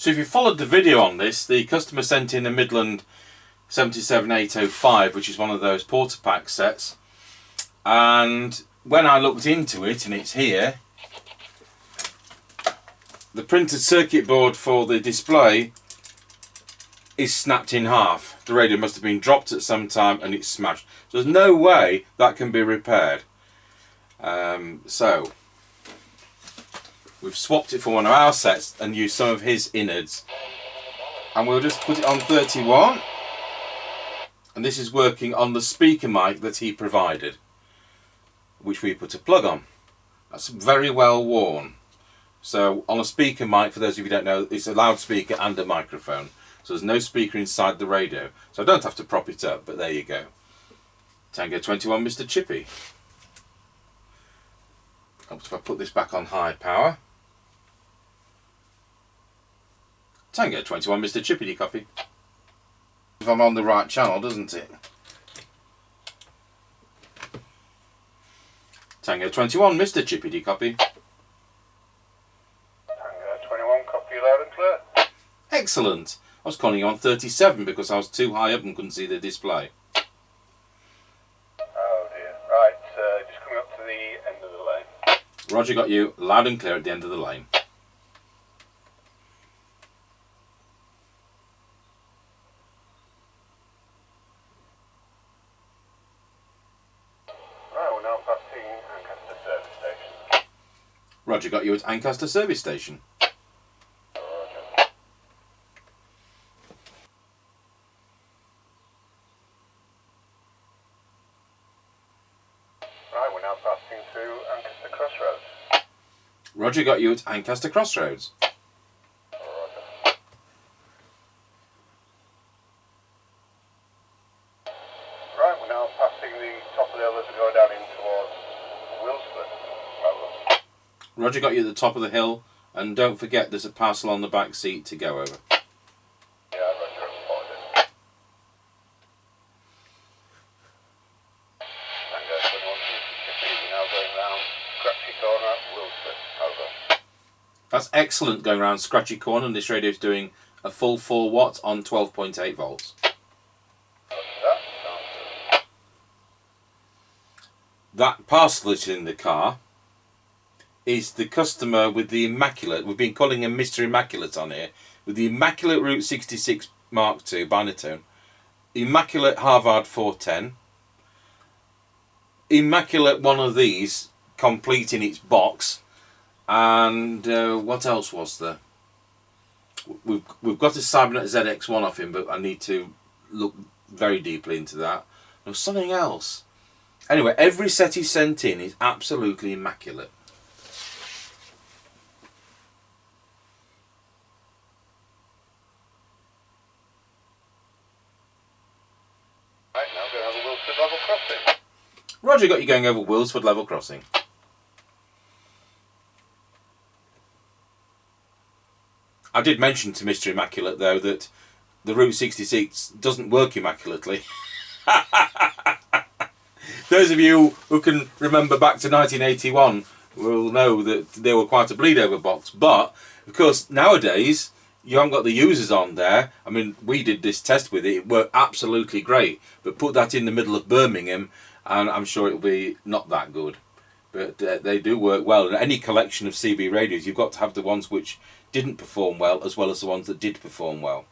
So if you followed the video on this, the customer sent in a Midland 77805, which is one of those Portapak sets, and when I looked into it, and it's here, the printed circuit board for the display is snapped in half. The radio must have been dropped at some time and it's smashed. So there's no way that can be repaired. So we've swapped it for one of our sets and used some of his innards, and we'll just put it on 31, and this is working on the speaker mic that he provided, which we put a plug on. That's very well worn. So on a speaker mic, for those of you who don't know, it's a loudspeaker and a microphone, so there's no speaker inside the radio, so I don't have to prop it up, but there you go. Tango 21 Mr. Chippie. If I put this back on high power. Tango 21 Mr. Chippie copy. If I'm on the right channel, doesn't it? Tango 21 Mr. Chippie copy. Tango 21 copy loud and clear. Excellent. I was calling you on 37 because I was too high up and couldn't see the display. Oh dear. Right, just coming up to the end of the lane. Roger, got you loud and clear at the end of the lane. Right, we're now passing Ancaster service station. Roger, got you at Ancaster service station. Roger. Right, we're now passing through Ancaster Crossroads. Roger, got you at Ancaster Crossroads. Roger. Right, we're now passing the top of the hill as we go down in towards Wilsford. Roger, got you at the top of the hill, and don't forget there's a parcel on the back seat to go over. Yeah, Roger, I've spotted it. Tango 21 Chippie, we're now going round Scratchy Corner, Wilsford. Over. That's excellent going around Scratchy Corner, and this radio is doing a full 4 watts on 12.8 volts. Roger that. Sounds good. That parcel that's in the car is the customer with the immaculate, we've been calling him Mr. Immaculate on here, with the immaculate Route 66 Mark II Binatone, immaculate Harvard 410, immaculate one of these complete in its box, and what else was there? We've got a Cybernet ZX1 off him, but I need to look very deeply into that. There was something else. Anyway, every set he sent in is absolutely immaculate. Right, now we're going to have a Wilsford level crossing. Roger, got you going over Wilsford level crossing. I did mention to Mr. Immaculate though that the Route 66 doesn't work immaculately. Those of you who can remember back to 1981 will know that they were quite a bleed over box, but of course nowadays you haven't got the users on there. I mean, we did this test with it, it worked absolutely great, but put that in the middle of Birmingham and I'm sure it'll be not that good. But they do work well. In any collection of CB radios, you've got to have the ones which didn't perform well as the ones that did perform well.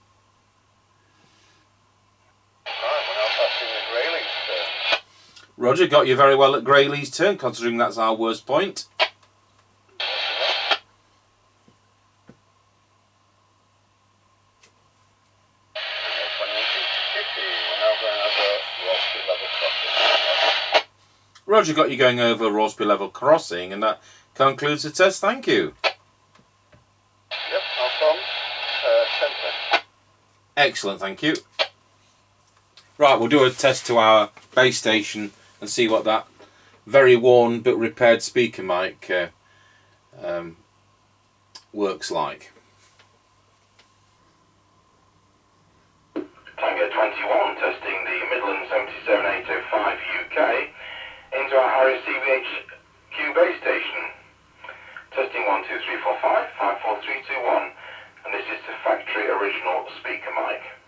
Right, we're now passing the Grayleys turn. Roger, got you very well at Grayleys turn, considering that's our worst point. Roger, got you going over Rossby level crossing, and that concludes the test. Thank you. Yep, no problem. Centre. Excellent, thank you. Right, we'll do a test to our base station and see what that very worn but repaired speaker mic works like. Tango 21, testing the Midland 77805 UK into our Harris CBHQ base station. Testing 1, 2, 3, 4, 5, 5, 4, 3, 2, 1, and this is to factory original speaker mic.